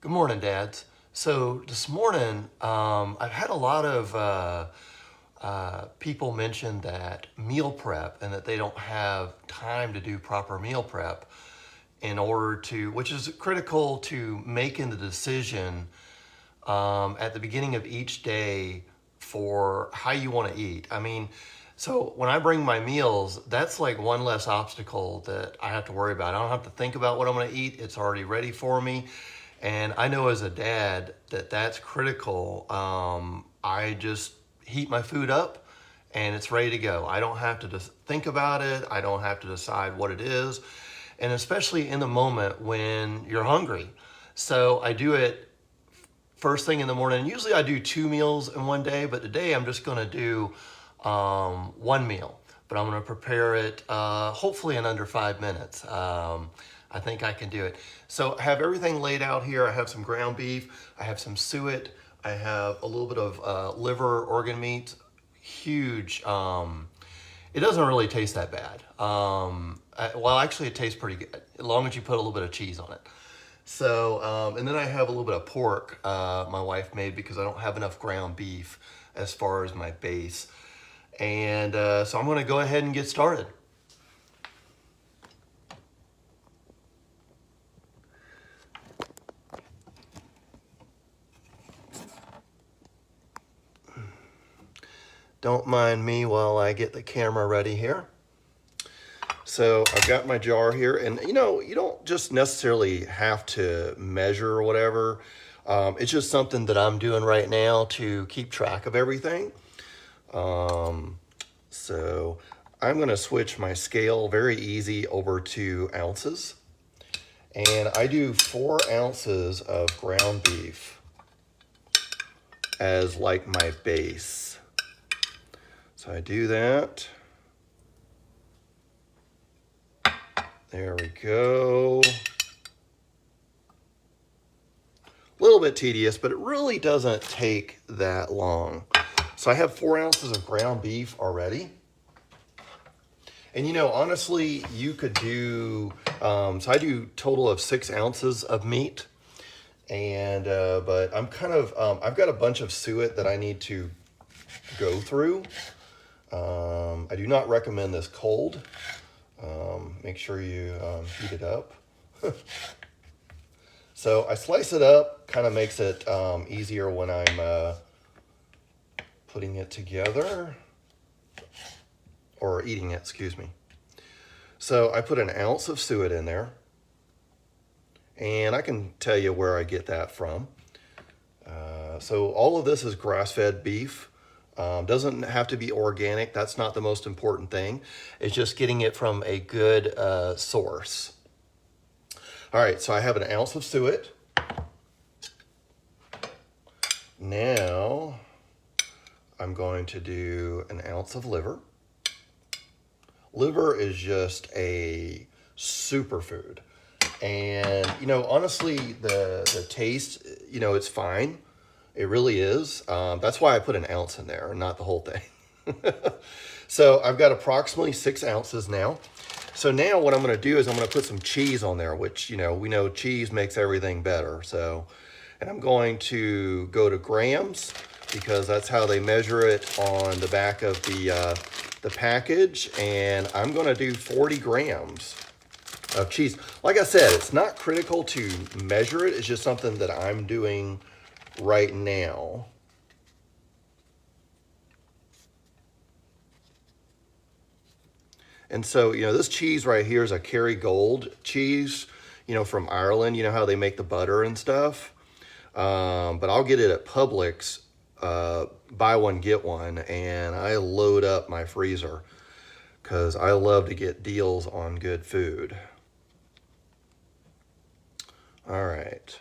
Good morning, dads. So this morning, I've had a lot of people mention that meal prep and that they don't have time to do proper meal prep in order to, which is critical to making the decision at the beginning of each day for how you want to eat. I mean, so when I bring my meals, that's like one less obstacle that I have to worry about. I don't have to think about what I'm going to eat. It's already ready for me. And I know as a dad that that's critical. I just heat my food up and it's ready to go. I don't have to just think about it. I don't have to decide what it is. And especially in the moment when you're hungry. So I do it first thing in the morning. Usually I do 2 meals in one day, but today I'm just going to do one meal. But I'm going to prepare it hopefully in under 5 minutes. I think I can do it. So I have everything laid out here. I have some ground beef. I have some suet. I have a little bit of liver organ meat. Huge. It doesn't really taste that bad. Well, actually, it tastes pretty good as long as you put a little bit of cheese on it. So, and then I have a little bit of pork my wife made because I don't have enough ground beef as far as my base. And so I'm going to go ahead and get started. Don't mind me while I get the camera ready here. So I've got my jar here, and you know, you don't just necessarily have to measure or whatever. It's just something that I'm doing right now to keep track of everything. So I'm going to switch my scale very easy over to ounces. And I do 4 ounces of ground beef as like my base. So I do that. There we go. A little bit tedious, but it really doesn't take that long. So I have 4 ounces of ground beef already. And you know, honestly, you could do, so I do total of 6 ounces of meat. And, but I'm kind of, I've got a bunch of suet that I need to go through. I do not recommend this cold. Make sure you heat it up. So I slice it up, kind of makes it easier when I'm putting it together, or eating it, excuse me. So I put an ounce of suet in there, and I can tell you where I get that from. So all of this is grass-fed beef. Doesn't have to be organic. That's not the most important thing. It's just getting it from a good source. All right, so I have an ounce of suet. Now I'm going to do an ounce of liver. Liver is just a superfood. And, you know, honestly, the taste, you know, it's fine. It really is. That's why I put an ounce in there, not the whole thing. So I've got approximately 6 ounces now. So now what I'm going to do is I'm going to put some cheese on there, which, you know, we know cheese makes everything better. So, and I'm going to go to grams because that's how they measure it on the back of the package. And I'm going to do 40 grams of cheese. Like I said, it's not critical to measure it. It's just something that I'm doing right now. And so, you know, this cheese right here is a Kerrygold cheese, you know, from Ireland. You know how they make the butter and stuff. But I'll get it at Publix, buy one, get one. And I load up my freezer because I love to get deals on good food. All right.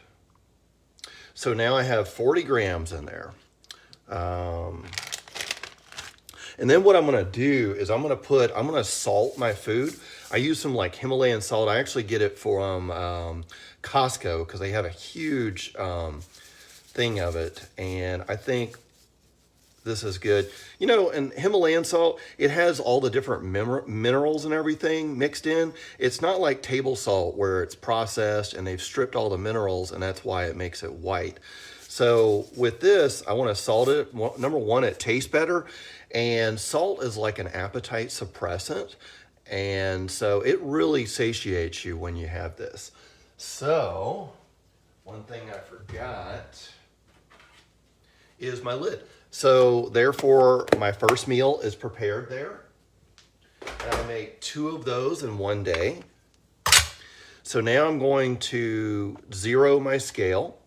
So now I have 40 grams in there. And then what I'm going to do is I'm going to salt my food. I use some like Himalayan salt. I actually get it from Costco because they have a huge thing of it. And I think this is good. You know, and Himalayan salt, it has all the different minerals and everything mixed in. It's not like table salt where it's processed and they've stripped all the minerals, and that's why it makes it white. So with this, I want to salt it. Number one, it tastes better. And salt is like an appetite suppressant. And so it really satiates you when you have this. So one thing I forgot is my lid. So therefore, my first meal is prepared there. And I make 2 of those in one day. So now I'm going to zero my scale.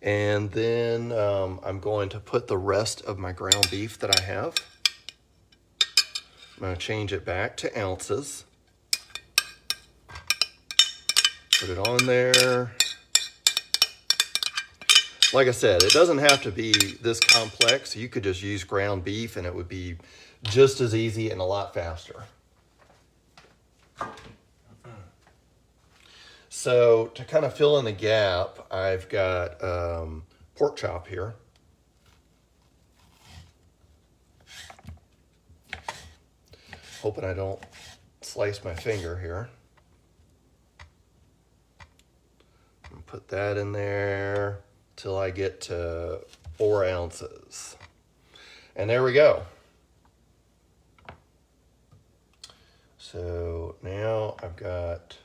And then I'm going to put the rest of my ground beef that I have. I'm going to change it back to ounces. Put it on there. Like I said, it doesn't have to be this complex. You could just use ground beef and it would be just as easy and a lot faster. So to kind of fill in the gap, I've got pork chop here. Hoping I don't slice my finger here. Put that in there till I get to 4 ounces. And there we go. So now I've got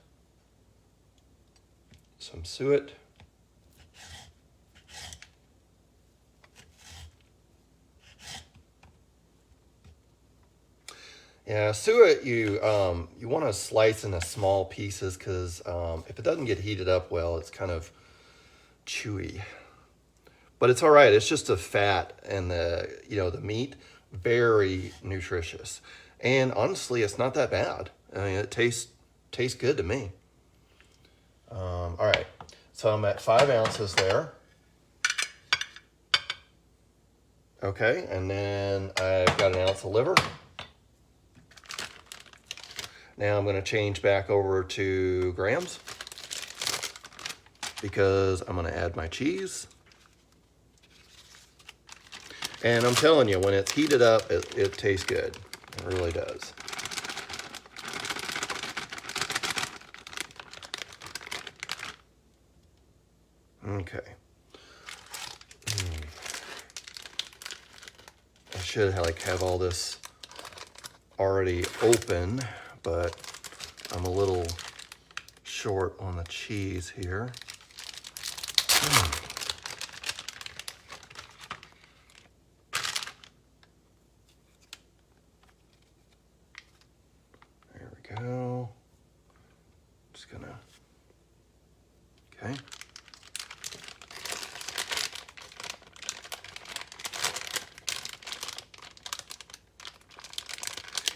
some suet. Yeah, suet you want to slice into small pieces because if it doesn't get heated up well, it's kind of chewy. But it's all right. It's just the fat and the meat, very nutritious. And honestly, it's not that bad. I mean, it tastes good to me. All right, so I'm at 5 ounces there. Okay, and then I've got 1 ounce of liver. Now I'm going to change back over to grams because I'm going to add my cheese. And I'm telling you, when it's heated up, it tastes good. It really does. Okay. I should have all this already open, but I'm a little short on the cheese here. There we go. Just gonna, okay.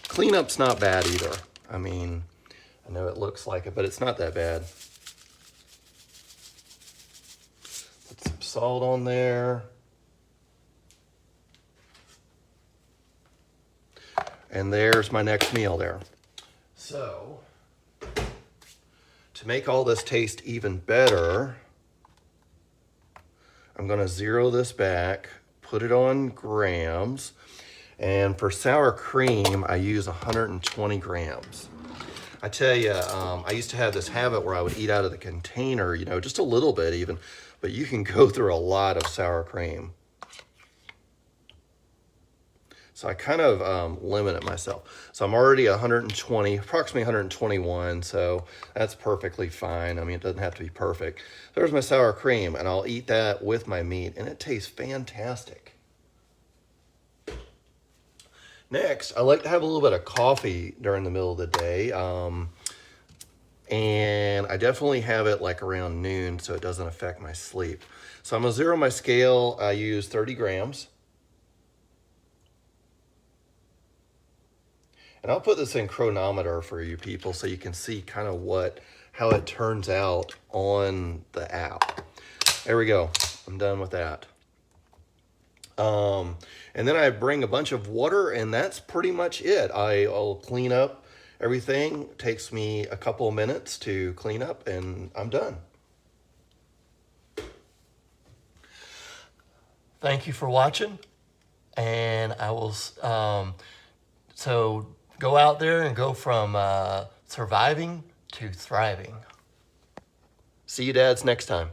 Cleanup's not bad either. I mean, I know it looks like it, but it's not that bad. Put some salt on there. And there's my next meal there. So, to make all this taste even better, I'm gonna zero this back, put it on grams. And for sour cream, I use 120 grams. I tell you, I used to have this habit where I would eat out of the container, just a little bit even, but you can go through a lot of sour cream. So I kind of limit it myself. So I'm already 120, approximately 121, so that's perfectly fine. I mean, it doesn't have to be perfect. There's my sour cream, and I'll eat that with my meat, and it tastes fantastic. Next, I like to have a little bit of coffee during the middle of the day. And I definitely have it like around noon so it doesn't affect my sleep. So I'm gonna zero my scale. I use 30 grams. And I'll put this in chronometer for you people so you can see kind of how it turns out on the app. There we go, I'm done with that. And then I bring a bunch of water, and that's pretty much it. I'll clean up everything. It takes me a couple of minutes to clean up, and I'm done. Thank you for watching. And I will, so go out there and go from surviving to thriving. See you dads next time.